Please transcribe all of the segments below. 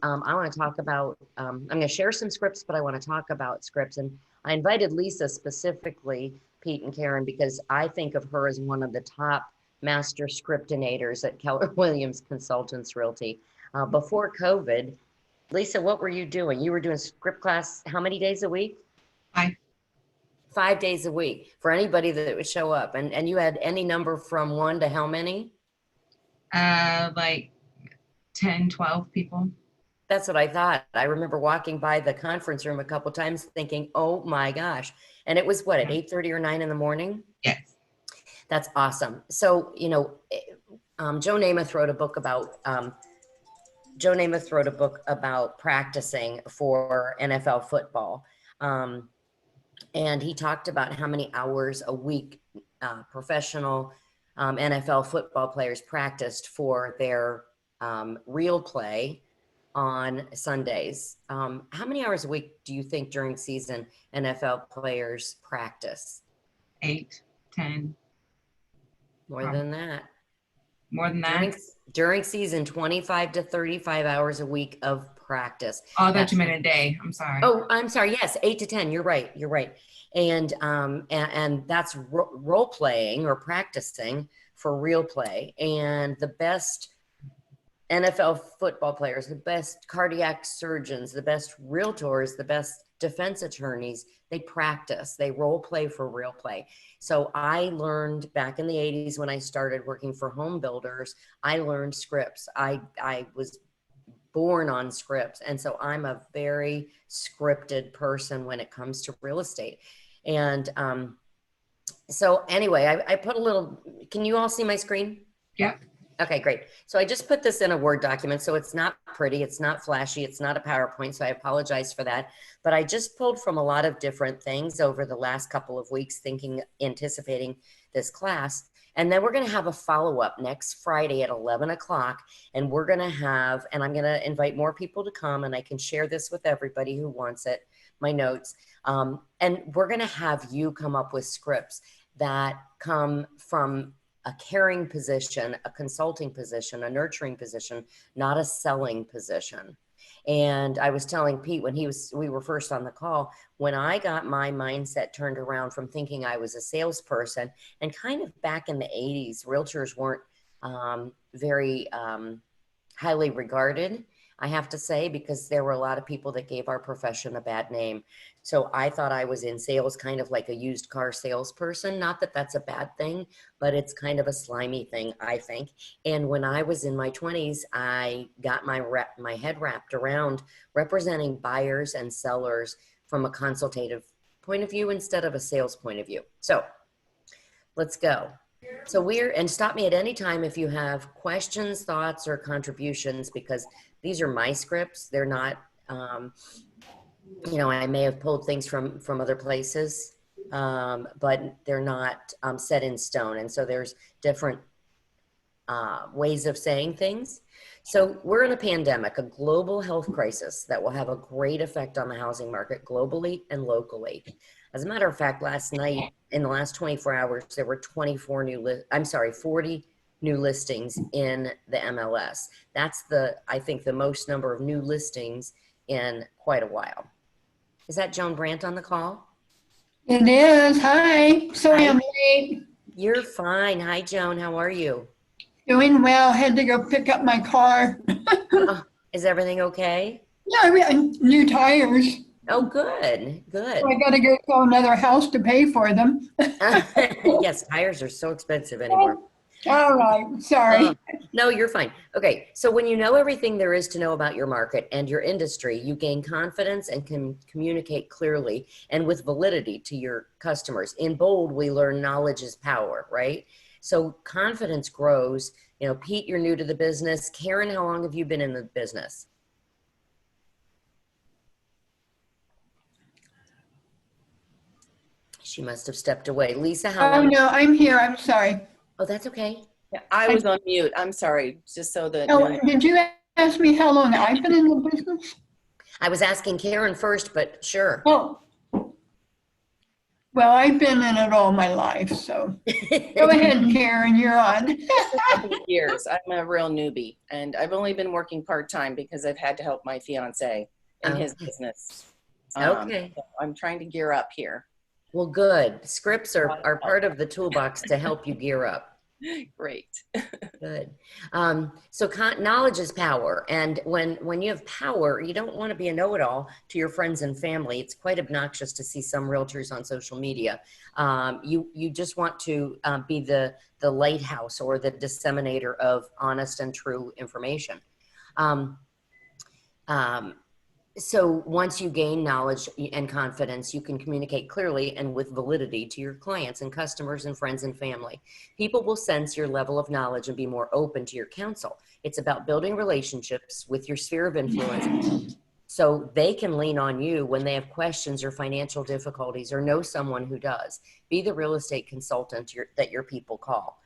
I want to talk about, I'm going to share some scripts, but I want to talk about scripts. And I invited Lisa specifically, Pete and Karen, because I think of her as one of the top master scriptinators at Keller Williams Consultants Realty. Before COVID, Lisa, what were you doing? You were doing script class how many days a week? Hi. 5 days a week for anybody that would show up. And you had any number from one to how many? Like 10, 12 people. That's what I thought. I remember walking by the conference room a couple times thinking, oh my gosh. And it was what, at 8:30 or 9 in the morning? Yes. That's awesome. So, Joe Namath wrote a book about practicing for NFL football. And he talked about how many hours a week professional NFL football players practiced for their real play on Sundays. How many hours a week do you think during season NFL players practice? 8, 10. More than that. More than that? During season, 25 to 35 hours a week of practice. Oh, I thought you meant a day. I'm sorry. Oh, I'm sorry. Yes, 8 to 10. You're right. And that's role playing or practicing for real play. And the best NFL football players, the best cardiac surgeons, the best realtors, the best defense attorneys, they practice, they role play for real play. So I learned back in the 80s when I started working for home builders, I learned scripts. I was born on scripts. And so I'm a very scripted person when it comes to real estate. And so anyway, I put a little, can you all see my screen? Yeah. Okay, great. So I just put this in a Word document. So it's not pretty, it's not flashy, it's not a PowerPoint. So I apologize for that. But I just pulled from a lot of different things over the last couple of weeks, anticipating this class. And then we're going to have a follow-up next Friday at 11 o'clock. And we're going to have, and I'm going to invite more people to come, and I can share this with everybody who wants it, my notes. And we're going to have you come up with scripts that come from a caring position, a consulting position, a nurturing position, not a selling position. And I was telling Pete when we were first on the call, when I got my mindset turned around from thinking I was a salesperson, and kind of back in the 80s, realtors weren't very highly regarded, I have to say, because there were a lot of people that gave our profession a bad name. So I thought I was in sales kind of like a used car salesperson. Not that that's a bad thing, but it's kind of a slimy thing, I think. And when I was in my 20s, I got my head wrapped around representing buyers and sellers from a consultative point of view instead of a sales point of view. So let's go. So and stop me at any time if you have questions, thoughts, or contributions, because these are my scripts. They're not, I may have pulled things from other places, but they're not set in stone. And so there's different ways of saying things. So we're in a pandemic, a global health crisis that will have a great effect on the housing market globally and locally. As a matter of fact, last night, in the last 24 hours, there were 40 new listings in the MLS. That's I think the most number of new listings in quite a while. Is that Joan Brandt on the call? It is. Hi. Sorry I'm late. You're fine. Hi, Joan. How are you? Doing well. Had to go pick up my car. Is everything okay? Yeah, we had new tires. Oh, good. Good. So I got to go to another house to pay for them. Yes, tires are so expensive anymore. All right. Sorry. No, you're fine. Okay. So when you know everything there is to know about your market and your industry, you gain confidence and can communicate clearly and with validity to your customers. In bold, we learn knowledge is power, right? So confidence grows. Pete, you're new to the business. Karen, how long have you been in the business? She must have stepped away. Lisa, how long? Oh, no, I'm here. I'm sorry. Oh, that's okay. Yeah, I was on mute. I'm sorry. Just so that. Oh, did you ask me how long I've been in the business? I was asking Karen first, but sure. Oh. Well, I've been in it all my life, so go ahead, Karen, you're on. Just a couple of years. I'm a real newbie, and I've only been working part-time because I've had to help my fiance in his Okay. business. Okay. So I'm trying to gear up here. Well, good. Scripts are part of the toolbox to help you gear up. Great. Good. Knowledge is power. And when you have power, you don't want to be a know-it-all to your friends and family. It's quite obnoxious to see some realtors on social media. You just want to be the lighthouse or the disseminator of honest and true information. Um, um, so once you gain knowledge and confidence, you can communicate clearly and with validity to your clients and customers and friends and family. People will sense your level of knowledge and be more open to your counsel. It's about building relationships with your sphere of influence so they can lean on you when they have questions or financial difficulties or know someone who does. Be the real estate consultant that your people call.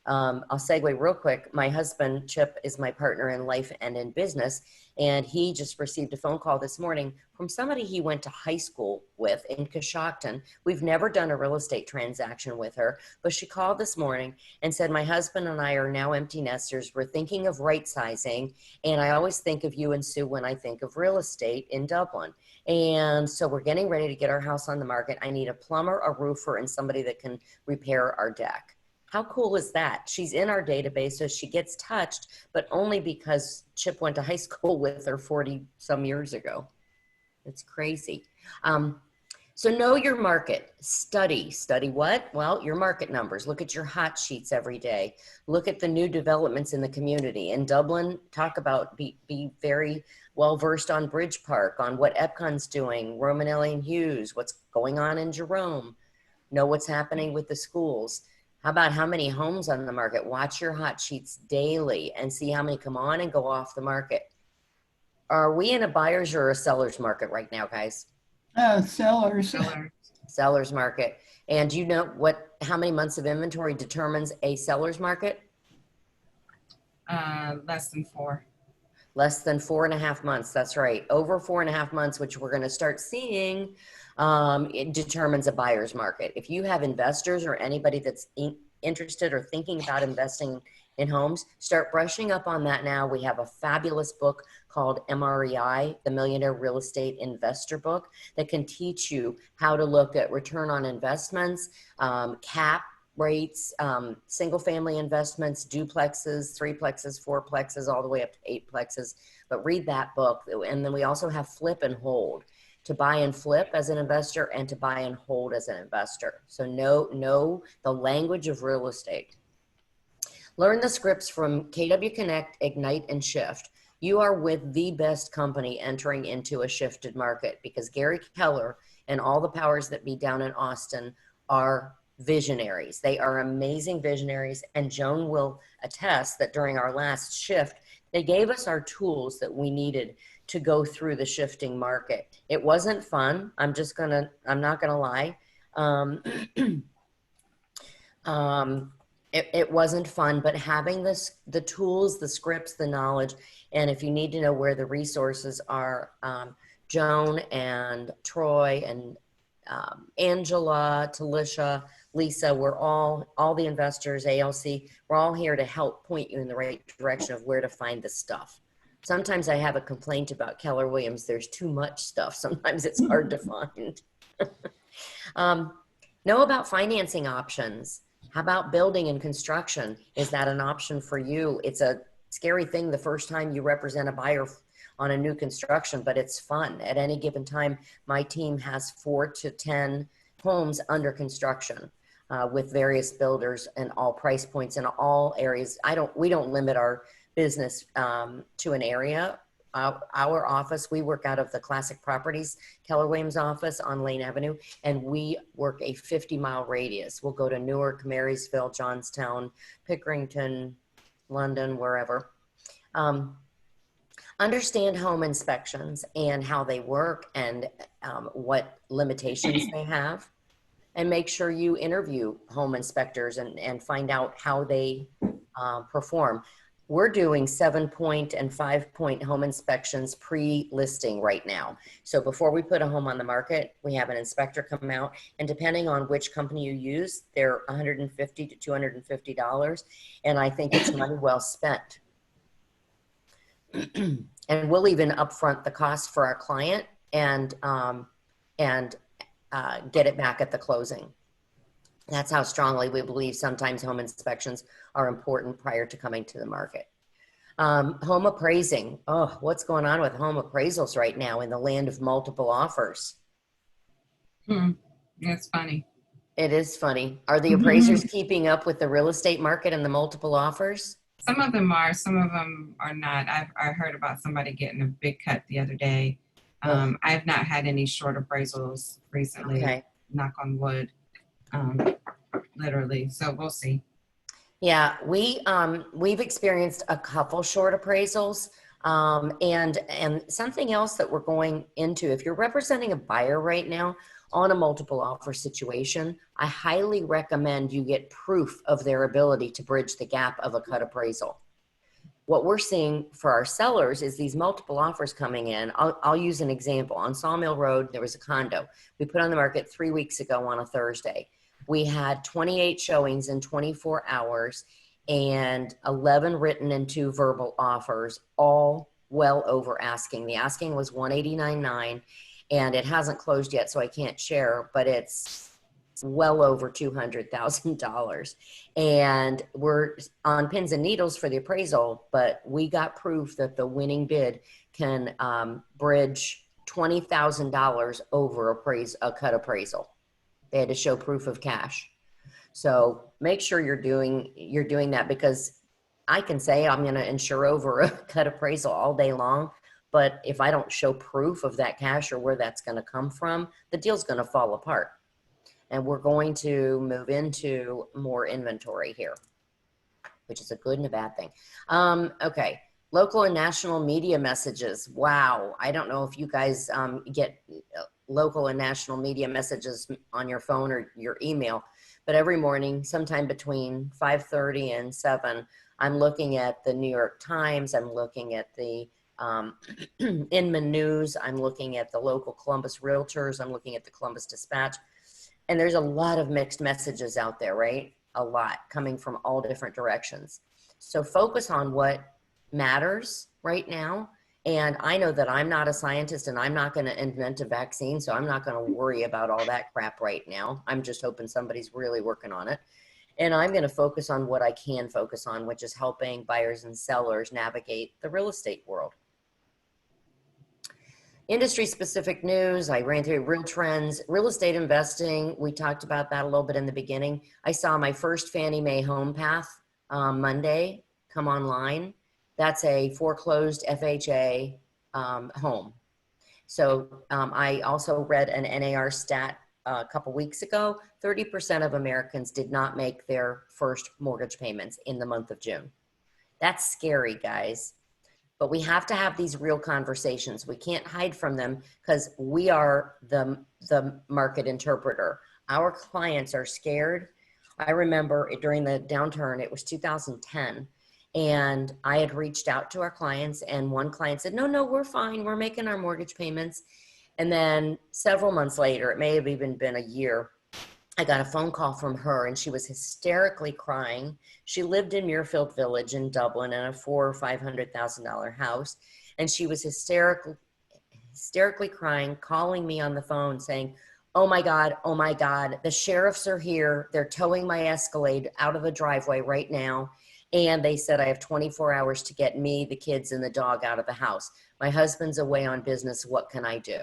I'll segue real quick. My husband, Chip, is my partner in life and in business. And he just received a phone call this morning from somebody he went to high school with in Coshocton. We've never done a real estate transaction with her, but she called this morning and said, my husband and I are now empty nesters. We're thinking of right sizing. And I always think of you and Sue when I think of real estate in Dublin. And so we're getting ready to get our house on the market. I need a plumber, a roofer, and somebody that can repair our deck. How cool is that? She's in our database, so she gets touched, but only because Chip went to high school with her 40 some years ago. It's crazy. So know your market. Study what? Well, your market numbers. Look at your hot sheets every day. Look at the new developments in the community. In Dublin, talk about, be very well versed on Bridge Park, on what Epcon's doing, Romanelli and Hughes, what's going on in Jerome. Know what's happening with the schools. How about how many homes on the market? Watch your hot sheets daily and see how many come on and go off the market. Are we in a buyer's or a seller's market right now, guys? Sellers. Seller's market. And do you know how many months of inventory determines a seller's market? Less than 4. Less than 4.5 months. That's right. Over 4.5 months, which we're going to start seeing, it determines a buyer's market. If you have investors or anybody that's interested or thinking about investing in homes, start brushing up on that now. We have a fabulous book called MREI, the Millionaire Real Estate Investor Book, that can teach you how to look at return on investments, cap rates, single family investments, duplexes, 3plexes, 4plexes, all the way up to 8plexes. But read that book. And then we also have flip and hold, to buy and flip as an investor and to buy and hold as an investor. So know the language of real estate. Learn the scripts from KW Connect, Ignite, and Shift. You are with the best company entering into a shifted market, because Gary Keller and all the powers that be down in Austin are visionaries. They are amazing visionaries. And Joan will attest that during our last shift, they gave us our tools that we needed to go through the shifting market. It wasn't fun. I'm not gonna lie. It wasn't fun, but having the tools, the scripts, the knowledge, and if you need to know where the resources are, Joan and Troy and Angela, Talisha, Lisa, we're all the investors, ALC, we're all here to help point you in the right direction of where to find the stuff. Sometimes I have a complaint about Keller Williams. There's too much stuff. Sometimes it's hard to find. Know about financing options. How about building and construction? Is that an option for you? It's a scary thing the first time you represent a buyer on a new construction, but it's fun. At any given time, my team has 4 to 10 homes under construction with various builders and all price points in all areas. We don't limit our business to an area. Our office, we work out of the Classic Properties Keller Williams office on Lane Avenue, and we work a 50-mile radius. We'll go to Newark, Marysville, Johnstown, Pickerington, London, wherever. Understand home inspections and how they work and what limitations they have, and make sure you interview home inspectors and find out how they perform. we're doing 7-point and 5-point home inspections pre-listing right now. So before we put a home on the market, we have an inspector come out, and depending on which company you use, they're $150 to $250. And I think it's money well spent. And we'll even upfront the cost for our client and get it back at the closing. That's how strongly we believe sometimes home inspections are important prior to coming to the market. Home appraising. Oh, what's going on with home appraisals right now in the land of multiple offers? That's funny. It is funny. Are the appraisers keeping up with the real estate market and the multiple offers? Some of them are, some of them are not. I heard about somebody getting a big cut the other day. I've not had any short appraisals recently, Okay. knock on wood, literally. So we'll see. Yeah, we've experienced a couple short appraisals. And something else that we're going into, if you're representing a buyer right now on a multiple offer situation, I highly recommend you get proof of their ability to bridge the gap of a cut appraisal. What we're seeing for our sellers is these multiple offers coming in. I'll use an example. On Sawmill Road, there was a condo. We put on the market 3 weeks ago on a Thursday. We had 28 showings in 24 hours and 11 written and 2 verbal offers, all well over asking. The asking was $189.9, and it hasn't closed yet, so I can't share, but it's well over $200,000. And we're on pins and needles for the appraisal, but we got proof that the winning bid can bridge $20,000 over a cut appraisal. They had to show proof of cash. So make sure you're doing that, because I can say I'm going to insure over a cut appraisal all day long, but if I don't show proof of that cash or where that's going to come from, the deal's going to fall apart. And we're going to move into more inventory here, which is a good and a bad thing. Okay. Local and national media messages. Wow. I don't know if you guys get local and national media messages on your phone or your email, but every morning, sometime between 5:30 and 7, I'm looking at the New York Times. I'm looking at the Inman News. I'm looking at the local Columbus Realtors. I'm looking at the Columbus Dispatch. And there's a lot of mixed messages out there, right? A lot coming from all different directions. So focus on what matters right now. And I know that I'm not a scientist and I'm not going to invent a vaccine, so I'm not going to worry about all that crap right now. I'm just hoping somebody's really working on it. And I'm going to focus on what I can focus on, which is helping buyers and sellers navigate the real estate world. Industry specific news. I ran through real trends, real estate investing. We talked about that a little bit in the beginning. I saw my first Fannie Mae home path Monday come online. That's a foreclosed FHA home. So I also read an NAR stat a couple weeks ago. 30% of Americans did not make their first mortgage payments in the month of June. That's scary, guys. But we have to have these real conversations. We can't hide from them because we are the market interpreter. Our clients are scared. I remember during the downturn, it was 2010, and I had reached out to our clients, and one client said, no, we're fine. We're making our mortgage payments. And then several months later, it may have even been a year, I got a phone call from her, and she was hysterically crying. She lived in Muirfield Village in Dublin in a $400,000 or $500,000 house. And she was hysterically crying, calling me on the phone saying, oh my God, the sheriffs are here. They're towing my Escalade out of the driveway right now. And they said I have 24 hours to get me, the kids, and the dog out of the house. My husband's away on business. What can I do?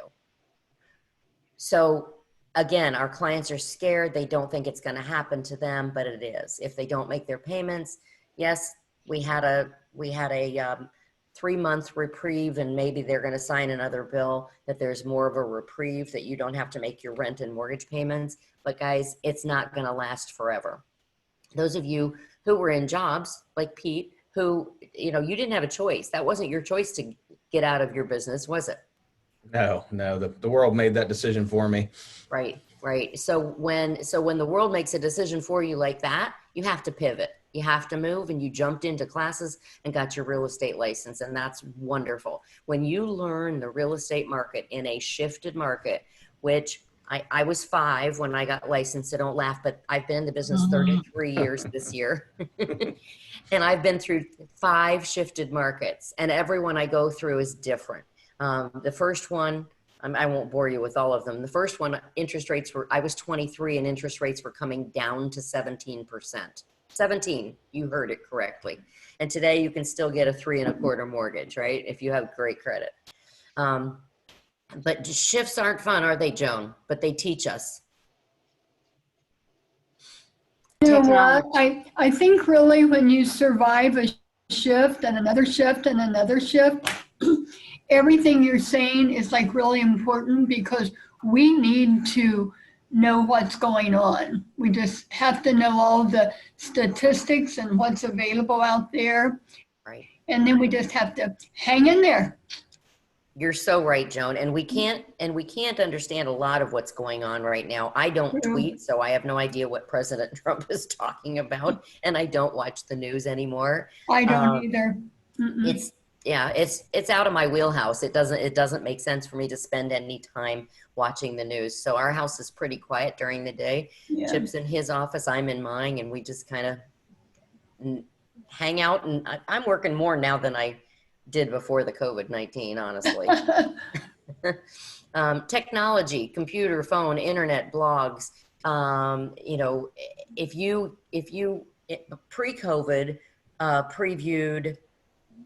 So again, our clients are scared. They don't think it's going to happen to them, but it is. If they don't make their payments, yes, we had a 3-month reprieve, and maybe they're going to sign another bill that there's more of a reprieve that you don't have to make your rent and mortgage payments. But guys, it's not going to last forever. Those of you who were in jobs like Pete, who, you didn't have a choice. That wasn't your choice to get out of your business, was it? No, the world made that decision for me. Right. So when the world makes a decision for you like that, you have to pivot. You have to move, and you jumped into classes and got your real estate license. And that's wonderful. When you learn the real estate market in a shifted market, which I was 5 when I got licensed, so don't laugh, but I've been in the business 33 years this year. And I've been through 5 shifted markets, and every one I go through is different. The first one, I won't bore you with all of them. The first one, interest rates were, I was 23 and interest rates were coming down to 17%. 17, you heard it correctly. And today you can still get a 3.25% mortgage, right? If you have great credit. But shifts aren't fun, are they, Joan? But they teach us. You know what? I think really when you survive a shift and another shift and another shift, everything you're saying is like really important because we need to know what's going on. We just have to know all the statistics and what's available out there. Right. And then we just have to hang in there. You're so right, Joan. And we can't understand a lot of what's going on right now. I don't tweet, so I have no idea what President Trump is talking about, and I don't watch the news anymore. I don't either. It's out of my wheelhouse. It doesn't make sense for me to spend any time watching the news. So our house is pretty quiet during the day. Yeah. Chip's in his office, I'm in mine, and we just kind of hang out. And I'm working more now than I did before the COVID-19, honestly. Technology, computer, phone, internet, blogs. If you pre-COVID previewed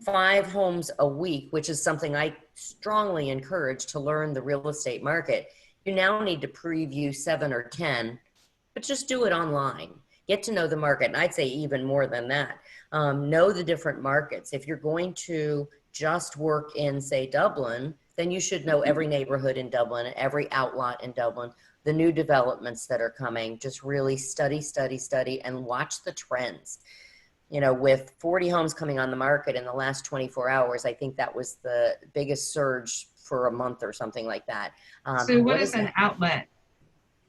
5 homes a week, which is something I strongly encourage to learn the real estate market, you now need to preview 7 or 10, but just do it online. Get to know the market. And I'd say even more than that. Know the different markets. If you're going to just work in, say, Dublin, then you should know every neighborhood in Dublin, every outlot in Dublin, the new developments that are coming. Just really study, and watch the trends. With 40 homes coming on the market in the last 24 hours, I think that was the biggest surge for a month or something like that. So what is an outlet?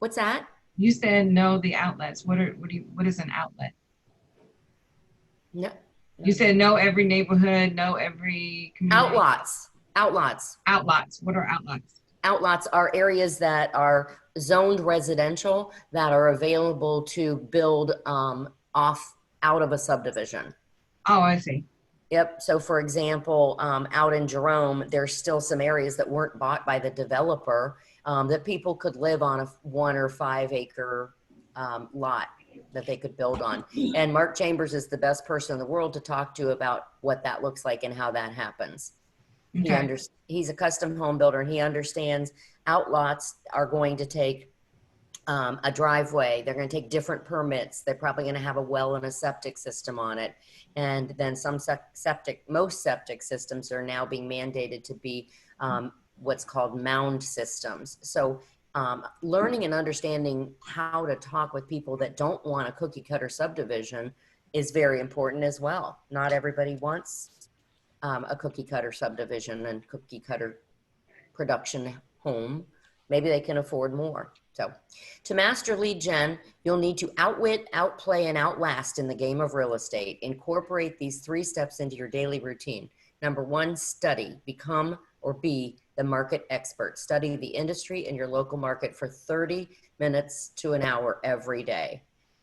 What's that? You said know the outlets. What is an outlet? No. You said know every neighborhood, know every community. Outlots. What are outlots? Outlots are areas that are zoned residential that are available to build out of a subdivision. Oh, I see. Yep. So for example, out in Jerome, there's still some areas that weren't bought by the developer that people could live on a 1 or 5 acre lot that they could build on. And Mark Chambers is the best person in the world to talk to about what that looks like and how that happens. Okay. He's a custom home builder, and he understands outlots are going to take a driveway. They're going to take different permits. They're probably going to have a well and a septic system on it. And then most septic systems are now being mandated to be what's called mound systems. So learning and understanding how to talk with people that don't want a cookie cutter subdivision is very important as well. Not everybody wants a cookie cutter subdivision and cookie cutter production home. Maybe they can afford more. So to master lead gen, you'll need to outwit, outplay, and outlast in the game of real estate. Incorporate these 3 steps into your daily routine. Number 1, study, become or be the market expert. Study the industry in your local market for 30 minutes to an hour every day.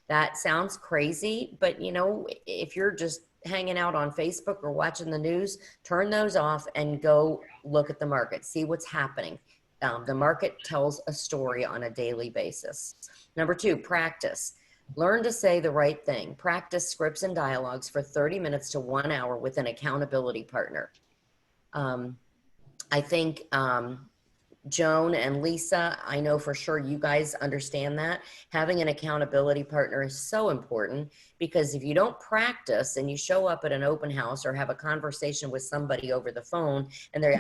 That sounds crazy, but if you're just hanging out on Facebook or watching the news, turn those off and go look at the market, see what's happening. The market tells a story on a daily basis. Number 2, practice. Learn to say the right thing. Practice scripts and dialogues for 30 minutes to 1 hour with an accountability partner. I think Joan and Lisa, I know for sure you guys understand that. Having an accountability partner is so important, because if you don't practice and you show up at an open house or have a conversation with somebody over the phone and they're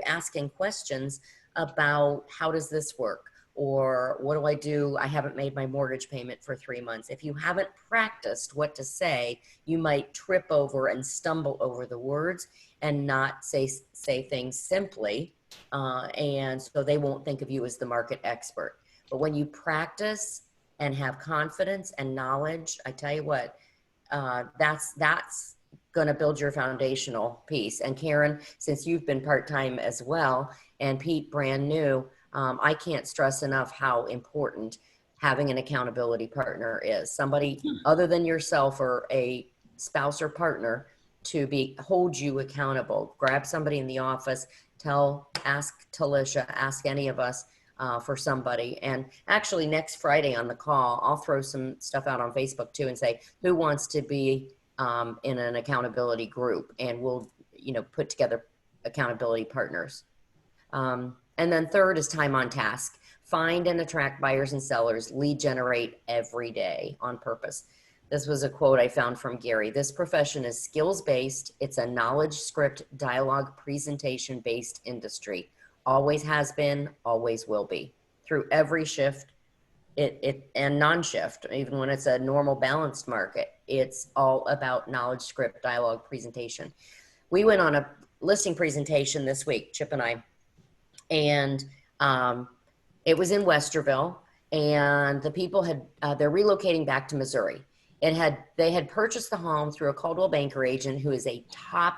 asking questions about how does this work, or what do I do? I haven't made my mortgage payment for 3 months. If you haven't practiced what to say, you might trip over and stumble over the words and not say things simply. And so they won't think of you as the market expert. But when you practice and have confidence and knowledge, I tell you what, that's going to build your foundational piece. And Karen, since you've been part-time as well, and Pete brand new, I can't stress enough how important having an accountability partner is. Somebody other than yourself or a spouse or partner to hold you accountable. Grab somebody in the office, ask Talisha, ask any of us for somebody. And actually next Friday on the call, I'll throw some stuff out on Facebook too and say, who wants to be in an accountability group? And we'll, put together accountability partners. And then third is time on task. Find and attract buyers and sellers, lead generate every day on purpose. This was a quote I found from Gary. This profession is skills-based. It's a knowledge, script, dialogue, presentation-based industry. Always has been, always will be. Through every shift and non-shift, even when it's a normal balanced market, it's all about knowledge, script, dialogue, presentation. We went on a listing presentation this week, Chip and I, and it was in Westerville, and the people they're relocating back to Missouri. They had purchased the home through a Coldwell Banker agent who is a top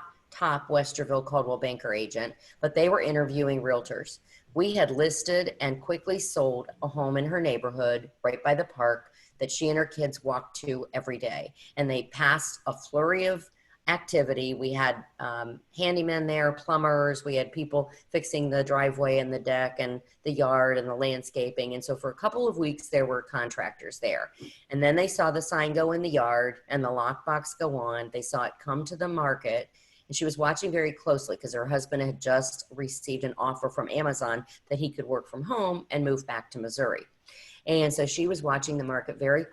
Westerville Coldwell Banker agent, but they were interviewing realtors. We had listed and quickly sold a home in her neighborhood right by the park that she and her kids walked to every day. And they passed a flurry of activity. We had handymen there, plumbers, we had people fixing the driveway and the deck and the yard and the landscaping. And so for a couple of weeks, there were contractors there. And then they saw the sign go in the yard and the lockbox go on. They saw it come to the market. And she was watching very closely because her husband had just received an offer from Amazon that he could work from home and move back to Missouri. And so she was watching the market very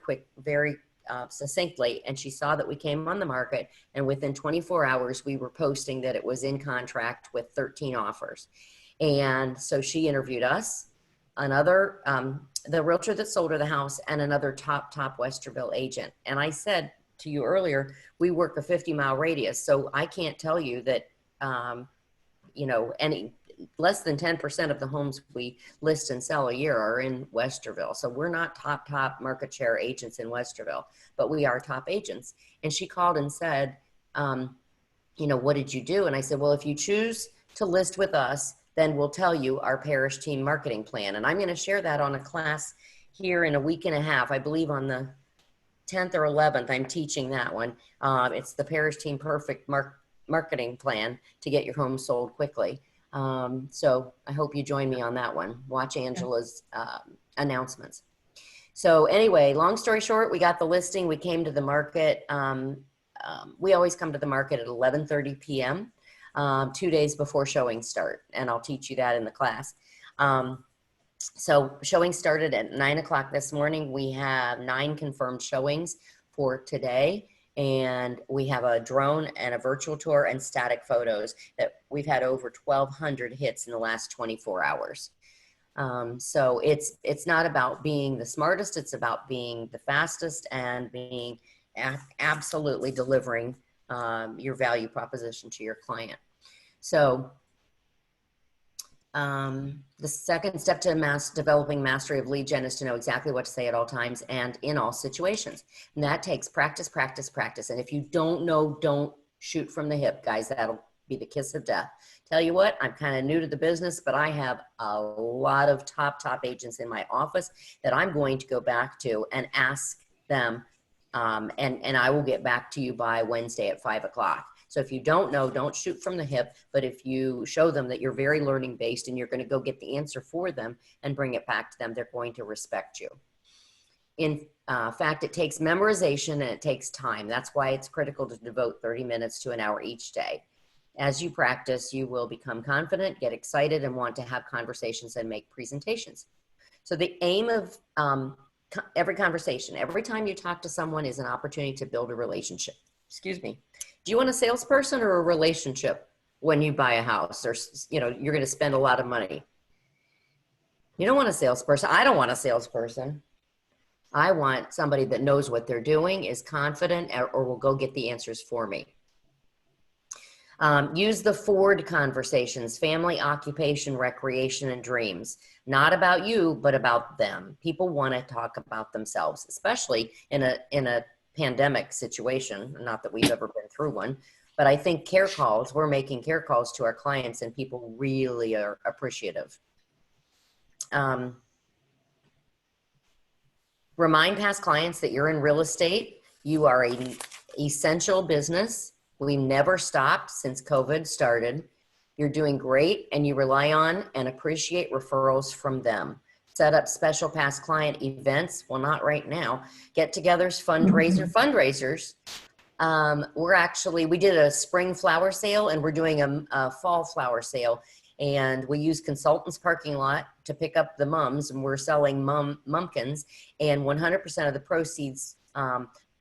succinctly, and she saw that we came on the market, and within 24 hours we were posting that it was in contract with 13 offers. And so she interviewed us, another the realtor that sold her the house, and another top Westerville agent. And I said to you earlier, we work a 50-mile radius, so I can't tell you that any less than 10% of the homes we list and sell a year are in Westerville. So we're not top market share agents in Westerville, but we are top agents. And she called and said, what did you do? And I said, well, if you choose to list with us, then we'll tell you our Parrish team marketing plan. And I'm going to share that on a class here in a week and a half. I believe on the 10th or 11th, I'm teaching that one. It's the Parrish team perfect marketing plan to get your home sold quickly. So I hope you join me on that one. Watch Angela's announcements. So anyway, long story short, we got the listing. We came to the market. We always come to the market at 11:30 p.m., 2 days before showings start. And I'll teach you that in the class. So showing started at 9 o'clock this morning. We have 9 confirmed showings for today. And we have a drone and a virtual tour and static photos that we've had over 1,200 hits in the last 24 hours. So it's not about being the smartest. It's about being the fastest and being absolutely delivering your value proposition to your client. So the second step to developing mastery of lead gen is to know exactly what to say at all times and in all situations. And that takes practice, practice, practice. And if you don't know, don't shoot from the hip, guys. That'll be the kiss of death. Tell you what, I'm kind of new to the business, but I have a lot of top agents in my office that I'm going to go back to and ask them. And I will get back to you by Wednesday at 5 o'clock. So if you don't know, don't shoot from the hip, but if you show them that you're very learning based and you're going to go get the answer for them and bring it back to them, they're going to respect you. In fact, it takes memorization and it takes time. That's why it's critical to devote 30 minutes to an hour each day. As you practice, you will become confident, get excited, and want to have conversations and make presentations. So the aim of every conversation, every time you talk to someone, is an opportunity to build a relationship. Excuse me. Do you want a salesperson or a relationship when you buy a house, or you're going to spend a lot of money? You don't want a salesperson. I don't want a salesperson. I want somebody that knows what they're doing, is confident, or will go get the answers for me. Use the Ford conversations: family, occupation, recreation, and dreams. Not about you, but about them. People want to talk about themselves, especially in a pandemic situation. Not that we've ever been through one, but I think care calls, we're making care calls to our clients and people really are appreciative. Remind past clients that you're in real estate. You are an essential business. We never stopped since COVID started. You're doing great and you rely on and appreciate referrals from them. Set up special past client events. Well, not right now. Get-togethers, fundraisers. We did a spring flower sale and we're doing a fall flower sale. And we use consultants parking lot to pick up the mums, and we're selling mumpkins, and 100% of the proceeds,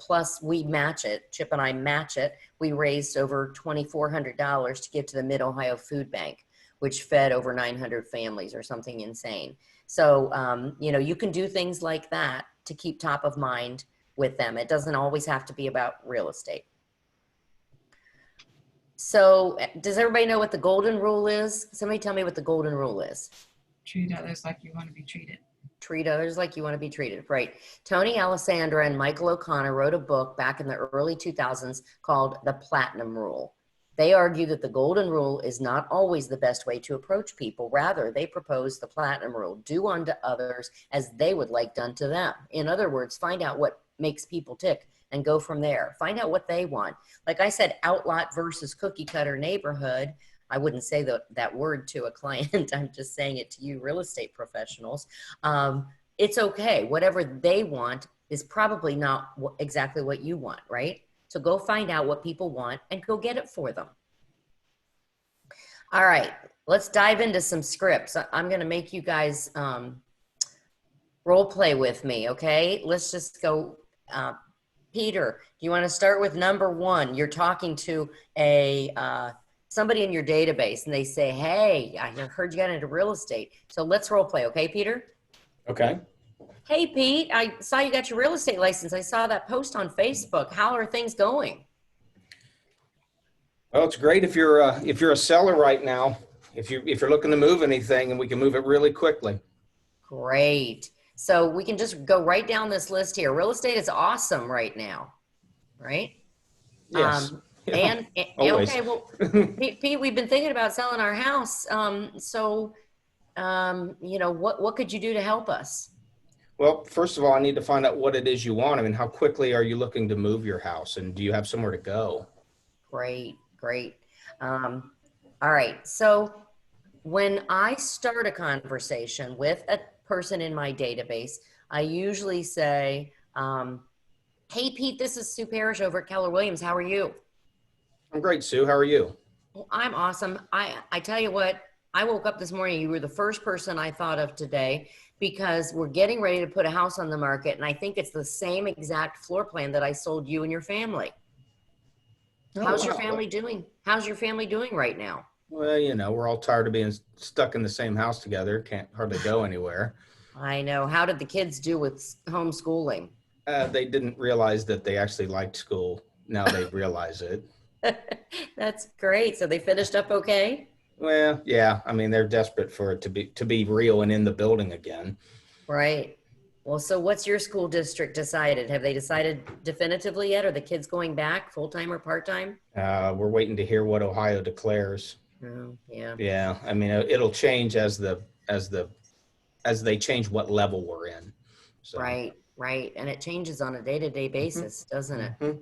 plus we match it, Chip and I match it. We raised over $2,400 to give to the Mid-Ohio Food Bank, which fed over 900 families or something insane. So, you can do things like that to keep top of mind with them. It doesn't always have to be about real estate. So does everybody know what the golden rule is? Somebody tell me what the golden rule is. Treat others like you want to be treated. Treat others like you want to be treated, right? Tony Alessandra and Michael O'Connor wrote a book back in the early 2000s called The Platinum Rule. They argue that the golden rule is not always the best way to approach people. Rather, they propose the platinum rule: do unto others as they would like done to them. In other words, find out what makes people tick and go from there. Find out what they want. Like I said, outlot versus cookie cutter neighborhood. I wouldn't say that word to a client. I'm just saying it to you real estate professionals. It's okay. Whatever they want is probably not exactly what you want, right? So go find out what people want and go get it for them. All right, let's dive into some scripts. I'm going to make you guys role play with me, okay? Let's just go. Peter, do you want to start with number one? You're talking to somebody in your database and they say, hey, I heard you got into real estate. So let's role play, okay, Peter? Okay. Hey, Pete, I saw you got your real estate license. I saw that post on Facebook. How are things going? Well, it's great if you're a seller right now. If you're looking to move anything, and we can move it really quickly. Great. So we can just go right down this list here. Real estate is awesome right now, right? Yes. And always. okay, well, Pete, we've been thinking about selling our house. What could you do to help us? Well, first of all, I need to find out what it is you want. I mean, how quickly are you looking to move your house, and do you have somewhere to go? Great. All right. So when I start a conversation with a person in my database, I usually say, hey, Pete, this is Sue Parrish over at Keller Williams. How are you? I'm great, Sue. How are you? Well, I'm awesome. I tell you what, I woke up this morning. You were the first person I thought of today because we're getting ready to put a house on the market. And I think it's the same exact floor plan that I sold you and your family. How's your family doing? How's your family doing right now? Well, we're all tired of being stuck in the same house together. Can't hardly go anywhere. I know. How did the kids do with homeschooling? They didn't realize that they actually liked school. Now they realize it. That's great. So they finished up okay? Well, yeah. I mean, they're desperate for it to be real and in the building again. Right. Well, so what's your school district decided? Have they decided definitively yet? Are the kids going back full-time or part-time? We're waiting to hear what Ohio declares. Oh, yeah. Yeah. I mean, it'll change as they change what level we're in. So. Right. And it changes on a day-to-day basis, doesn't it? Mm-hmm.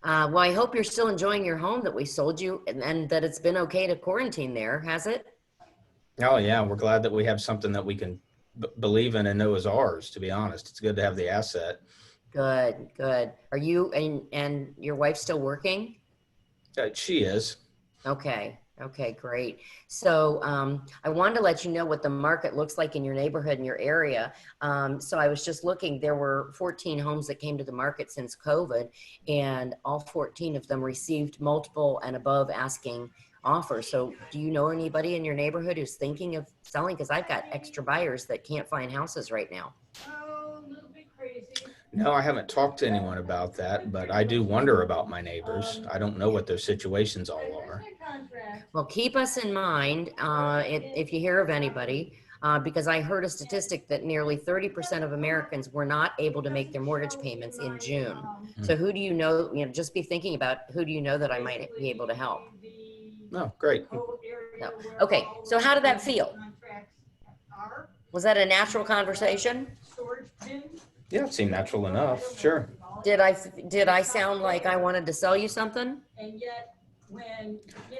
Well, I hope you're still enjoying your home that we sold you and that it's been okay to quarantine there, has it? Oh, yeah. We're glad that we have something that we can believe in and know is ours, to be honest. It's good to have the asset. Good. Are you and your wife still working? She is. Okay, great. So I wanted to let you know what the market looks like in your neighborhood, in your area. So I was just looking, there were 14 homes that came to the market since COVID, and all 14 of them received multiple and above asking offers. So do you know anybody in your neighborhood who's thinking of selling? Because I've got extra buyers that can't find houses right now. No, I haven't talked to anyone about that, but I do wonder about my neighbors. I don't know what their situations all are. Well, keep us in mind if you hear of anybody. because I heard a statistic that nearly 30% of Americans were not able to make their mortgage payments in June. So who do you know, just be thinking about who do you know that I might be able to help? No, great. No. Okay, so how did that feel? Was that a natural conversation? Yeah, it seemed natural enough. Sure. Did I sound like I wanted to sell you something?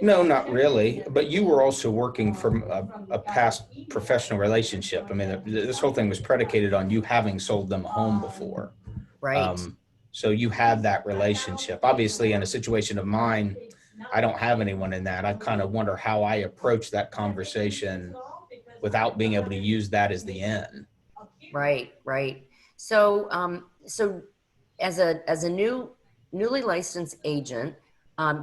No, not really. But you were also working from a past professional relationship. I mean, this whole thing was predicated on you having sold them a home before. Right. So you had that relationship. Obviously, in a situation of mine, I don't have anyone in that. I kind of wonder how I approach that conversation without being able to use that as the end. Right, right. So, so as a newly licensed agent,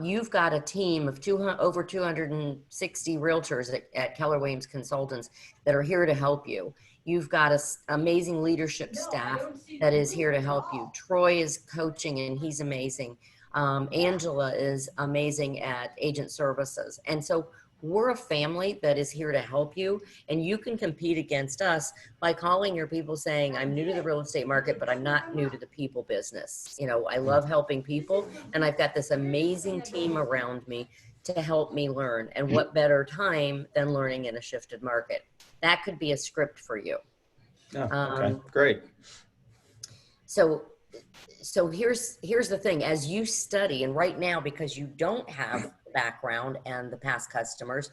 you've got a team of over 260 realtors at Keller Williams Consultants that are here to help you. You've got an amazing leadership staff that is here to help you. Troy is coaching and he's amazing. Angela is amazing at agent services. And so we're a family that is here to help you, and you can compete against us by calling your people saying, I'm new to the real estate market, but I'm not new to the people business. I love helping people, and I've got this amazing team around me to help me learn. And what better time than learning in a shifted market? That could be a script for you. Oh, okay, great. So here's the thing. As you study, and right now, because you don't have background and the past customers,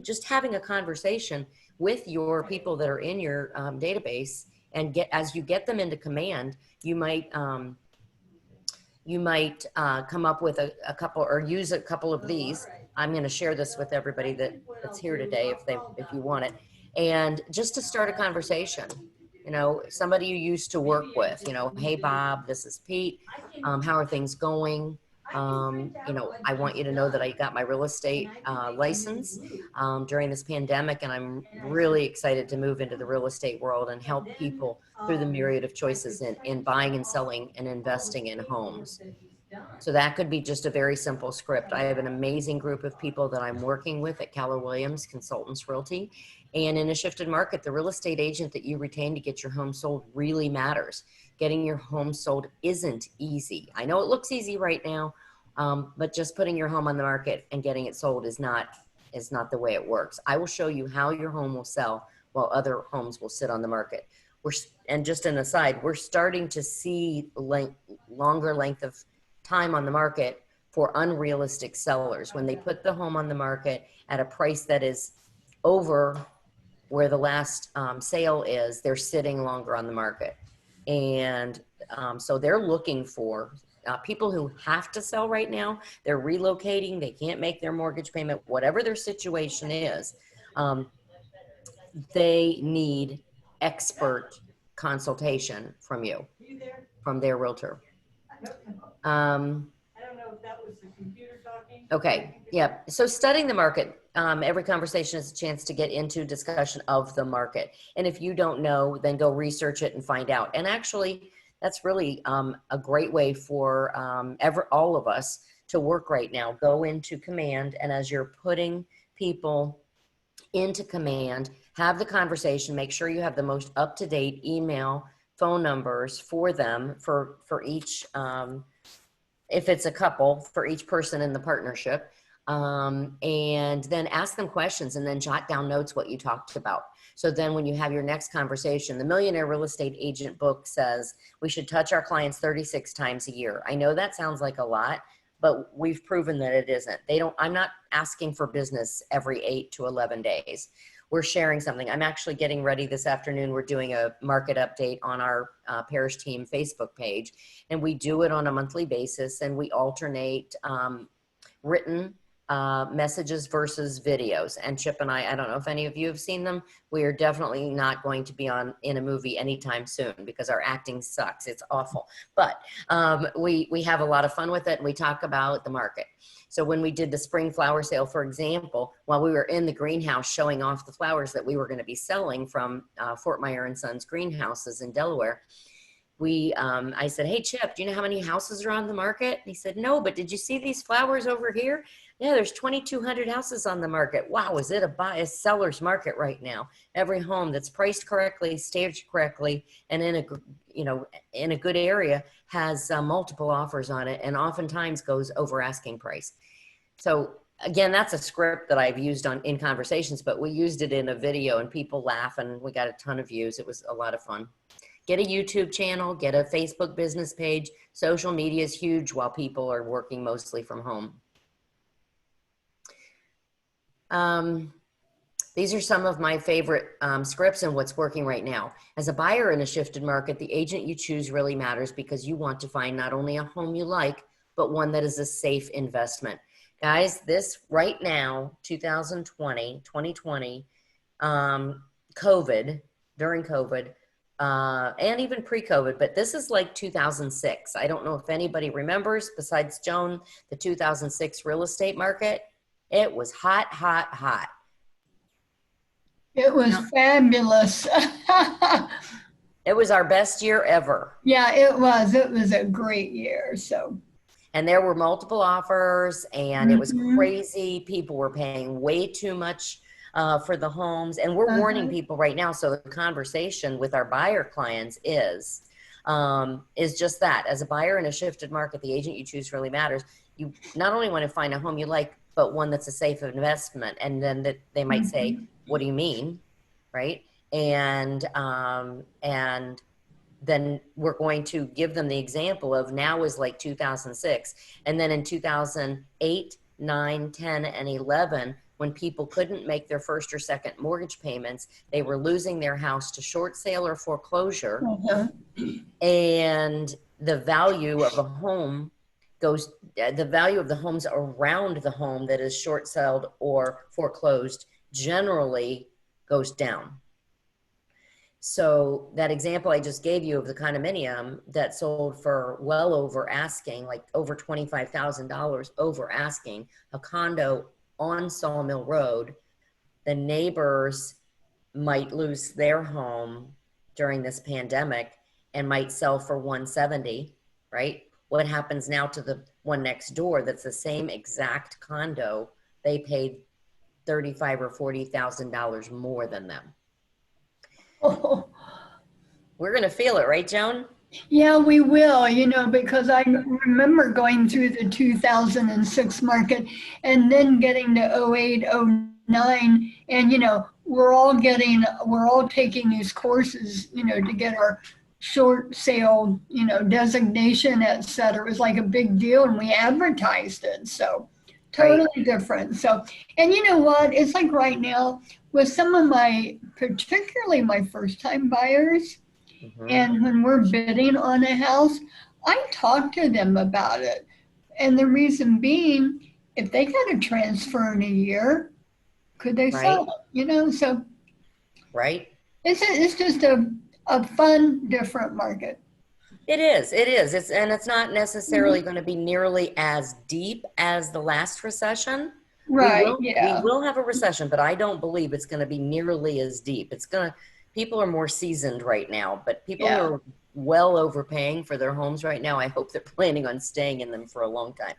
just having a conversation with your people that are in your database, and as you get them into command, you might come up with a couple, or use a couple of these. I'm going to share this with everybody that's here today if you want it, and just to start a conversation. Somebody you used to work with, hey, Bob, this is Pete. How are things going? I want you to know that I got my real estate license during this pandemic, and I'm really excited to move into the real estate world and help people through the myriad of choices in buying and selling and investing in homes. So that could be just a very simple script. I have an amazing group of people that I'm working with at Keller Williams Consultants Realty. And in a shifted market, the real estate agent that you retain to get your home sold really matters. Getting your home sold isn't easy. I know it looks easy right now, but just putting your home on the market and getting it sold is not the way it works. I will show you how your home will sell while other homes will sit on the market. And just an aside, we're starting to see longer length of time on the market for unrealistic sellers. When they put the home on the market at a price that is over where the last sale is, they're sitting longer on the market. And so they're looking for people who have to sell right now. They're relocating, they can't make their mortgage payment, whatever their situation is. They need expert consultation from you, from their realtor. I don't know if that was the computer talking. Okay, yeah. So studying the market, every conversation is a chance to get into discussion of the market. And if you don't know, then go research it and find out. And actually, that's really a great way for all of us to work right now. Go into command, and as you're putting people into command, have the conversation, make sure you have the most up-to-date email, phone numbers for them, for each, if it's a couple, for each person in the partnership, and then ask them questions, and then jot down notes what you talked about. So then when you have your next conversation, the Millionaire Real Estate Agent book says we should touch our clients 36 times a year. I know that sounds like a lot, but we've proven that it isn't. I'm not asking for business every 8 to 11 days. We're sharing something. I'm actually getting ready this afternoon. We're doing a market update on our Parrish team Facebook page, and we do it on a monthly basis, and we alternate written messages versus videos. And Chip and I don't know if any of you have seen them. We are definitely not going to be in a movie anytime soon because our acting sucks. It's awful. But we have a lot of fun with it, and we talk about the market. So when we did the spring flower sale, for example, while we were in the greenhouse showing off the flowers that we were going to be selling from Fort Meyer and Sons greenhouses in Delaware, I said, hey, Chip, do you know how many houses are on the market? And he said, no, but did you see these flowers over here? Yeah, there's 2,200 houses on the market. Wow, is it a seller's market right now? Every home that's priced correctly, staged correctly, and in a good area has multiple offers on it, and oftentimes goes over asking price. So again, that's a script that I've used in conversations, but we used it in a video, and people laugh, and we got a ton of views. It was a lot of fun. Get a YouTube channel, get a Facebook business page. Social media is huge while people are working mostly from home. These are some of my favorite scripts and what's working right now. As a buyer in a shifted market, the agent you choose really matters because you want to find not only a home you like, but one that is a safe investment. Guys, this right now, 2020, during COVID, and even pre-COVID, but this is like 2006. I don't know if anybody remembers, besides Joan, the 2006 real estate market. It was hot, hot, hot. It was fabulous. It was our best year ever. Yeah, it was. It was a great year. So. And there were multiple offers, and it was crazy. People were paying way too much for the homes. And we're warning people right now. So the conversation with our buyer clients is just that. As a buyer in a shifted market, the agent you choose really matters. You not only want to find a home you like, but one that's a safe investment. And then they might say, what do you mean? Right. And then we're going to give them the example of now is like 2006. And then in 2008, 9, 10, and 11, when people couldn't make their first or second mortgage payments, they were losing their house to short sale or foreclosure. And the value of a home the value of the homes around the home that is short sold or foreclosed generally goes down. So that example I just gave you of the condominium that sold for well over asking, like over $25,000 over asking, a condo on Sawmill Road, the neighbors might lose their home during this pandemic and might sell for 170, right? What happens now to the one next door that's the same exact condo? They paid $35,000 or $40,000 more than them. Oh. We're going to feel it, right, Joan? Yeah, we will, because I remember going through the 2006 market and then getting to 08, 09. And, we're all taking these courses, to get our short sale, designation, et cetera. It was like a big deal, and we advertised it. So totally different. So, and you know what? It's like right now with some of particularly my first time buyers, and when we're bidding on a house, I talk to them about it. And the reason being, if they got a transfer in a year, could they sell it? So it's just a fun, different market. It is. It's not necessarily going to be nearly as deep as the last recession. Right. We will have a recession, but I don't believe it's going to be nearly as deep. People are more seasoned right now, but people who are well overpaying for their homes right now, I hope they're planning on staying in them for a long time.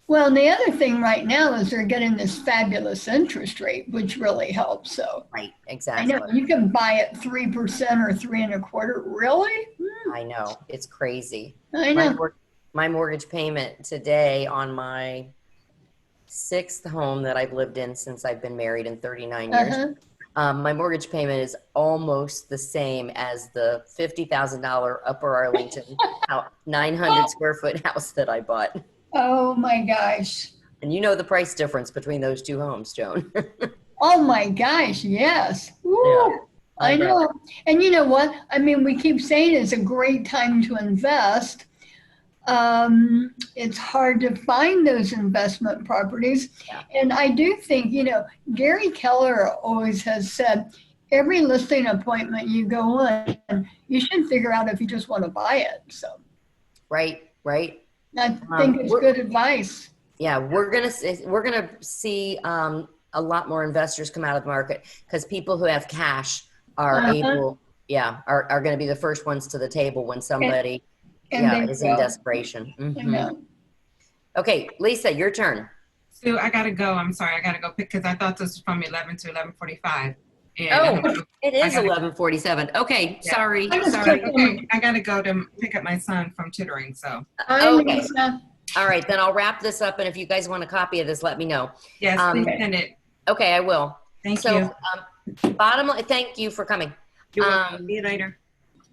Well, and the other thing right now is they're getting this fabulous interest rate, which really helps. So right, exactly. I know you can buy it 3% or 3.25%. Really? I know, it's crazy. I know. My mortgage payment today on my 6th home that I've lived in since I've been married in 39 years. My mortgage payment is almost the same as the $50,000 Upper Arlington 900 square foot house that I bought. Oh my gosh. And you know the price difference between those two homes, Joan. Oh my gosh, yes. Woo. Yeah, I know. And you know what? I mean, we keep saying it's a great time to invest. It's hard to find those investment properties. Yeah. And I do think, Gary Keller always has said, every listing appointment you go on, you should figure out if you just want to buy it. So. Right. I think it's good advice. Yeah, we're gonna see a lot more investors come out of the market because people who have cash are able, are going to be the first ones to the table when somebody is in desperation. Okay, Lisa, your turn. Sue, I gotta go. I'm sorry. I gotta go pick because I thought this was from 11 to 11:45. And Oh, it is 11:47. Okay, Yeah. sorry. I just Sorry. took Okay, I gotta go to pick up my son from tutoring. So Bye, Okay. Lisa. All right, then I'll wrap this up. And if you guys want a copy of this, let me know. yes, please send it. Okay, I will. Thank So, you. bottom line, thank you for coming. You're welcome. See you later.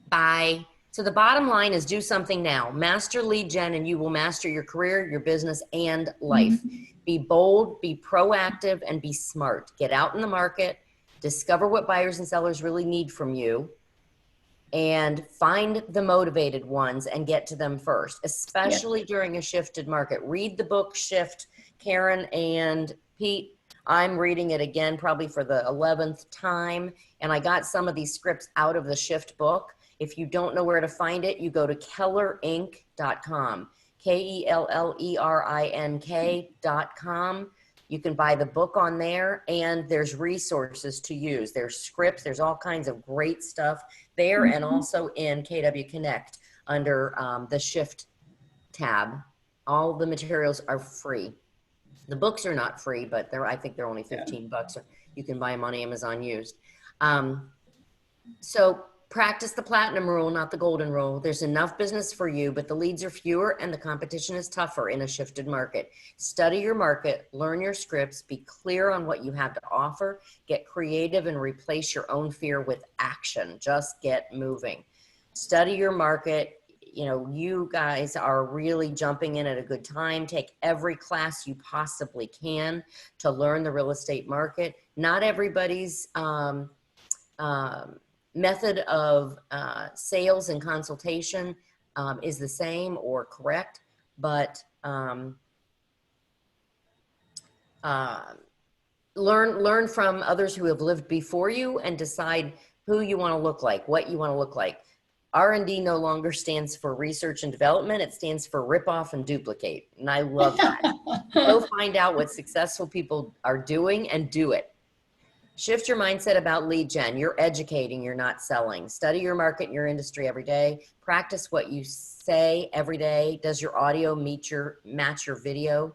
Bye. So the bottom line is do something now. Master lead gen and you will master your career, your business, and life. Be bold, be proactive, and be smart. Get out in the market, discover what buyers and sellers really need from you, and find the motivated ones and get to them first, especially during a shifted market. Read the book Shift, Karen and Pete. I'm reading it again, probably for the 11th time. And I got some of these scripts out of the Shift book. If you don't know where to find it, you go to kellerinc.com, KELLERINK.com. You can buy the book on there, and there's resources to use. There's scripts, there's all kinds of great stuff there, and also in KW Connect under the Shift tab. All the materials are free. The books are not free, but I think they're only 15 bucks. Or you can buy them on Amazon used. So practice the platinum rule, not the golden rule. There's enough business for you, but the leads are fewer and the competition is tougher in a shifted market. Study your market, learn your scripts, be clear on what you have to offer, get creative and replace your own fear with action. Just get moving. Study your market. You know, you guys are really jumping in at a good time. Take every class you possibly can to learn the real estate market. Not everybody's method of sales and consultation is the same or correct, but learn from others who have lived before you and decide who you want to look like, what you want to look like. R&D no longer stands for research and development. It stands for rip off and duplicate. And I love that. Go find out what successful people are doing and do it. Shift your mindset about lead gen. You're educating, you're not selling. Study your market and your industry every day. Practice what you say every day. Does your audio match your video?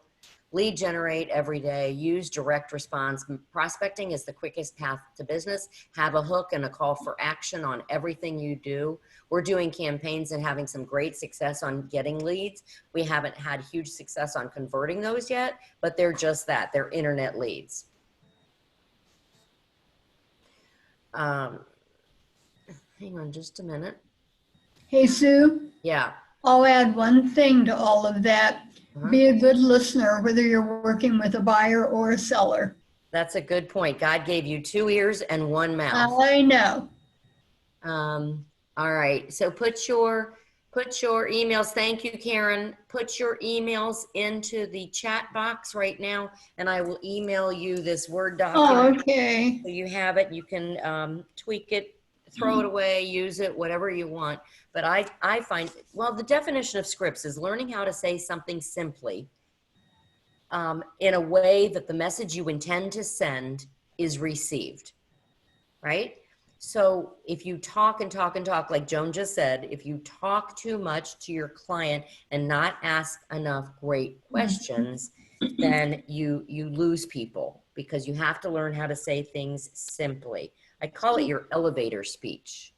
Lead generate every day. Use direct response. Prospecting is the quickest path to business. Have a hook and a call for action on everything you do. We're doing campaigns and having some great success on getting leads. We haven't had huge success on converting those yet, but they're just that. They're internet leads. Hang on just a minute. Hey, Sue, Yeah. I'll add one thing to all of that. Be a good listener, whether you're working with a buyer or a seller. That's a good point. God gave you 2 ears and 1 mouth. I know. All right. So put your emails. Thank you, Karen. Put your emails into the chat box right now, and I will email you this Word document. Oh, okay. So you have it. You can tweak it, throw it away, use it, whatever you want. But I find, well, the definition of scripts is learning how to say something simply in a way that the message you intend to send is received, right? So if you talk and talk and talk, like Joan just said, if you talk too much to your client and not ask enough great questions, then you lose people, because you have to learn how to say things simply. I call it your elevator speech.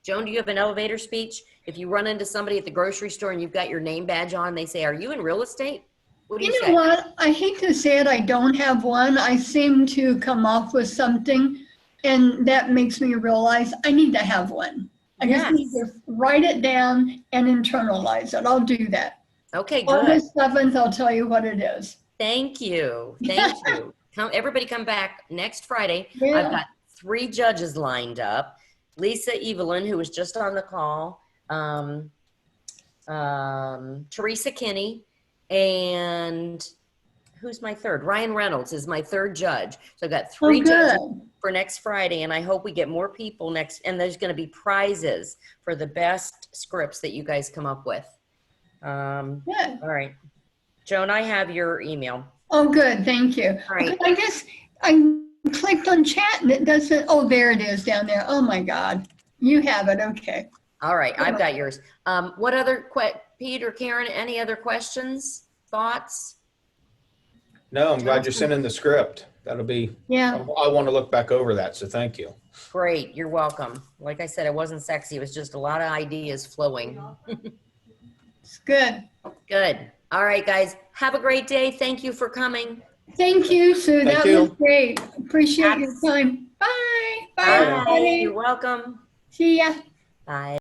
Joan, do you have an elevator speech? If you run into somebody at the grocery store and you've got your name badge on, they say, "Are you in real estate?" What do you say? You know what? I hate to say it, I don't have one. I seem to come off with something, and that makes me realize I need to have one. I just need to write it down and internalize it. I'll do that. Okay, good. August 7th, I'll tell you what it is. Thank you. Thank you. Everybody come back next Friday. Yeah. I've got 3 judges lined up. Lisa Evelyn, who was just on the call, Teresa Kinney, and who's my third? Ryan Reynolds is my 3rd judge. So I've got 3 judges for next Friday, and I hope we get more people next. And there's going to be prizes for the best scripts that you guys come up with. Good. All right. Joan, I have your email. Oh, good. Thank you. All right. I guess I clicked on chat and it doesn't. Oh, there it is down there. Oh, my God. You have it. Okay. All right. I've got yours. What other, Pete or Karen, any other questions, thoughts? No, I'm glad you're sending the script. That'll be, Yeah, I want to look back over that. So thank you. Great, you're welcome. Like I said, it wasn't sexy. It was just a lot of ideas flowing. it's good. Good. All right, guys. Have a great day. Thank you for coming. Thank you, Sue. Thank That you. was great. Appreciate your Abs- time. Bye. Bye, Bye. everybody. You're welcome. See ya. Bye.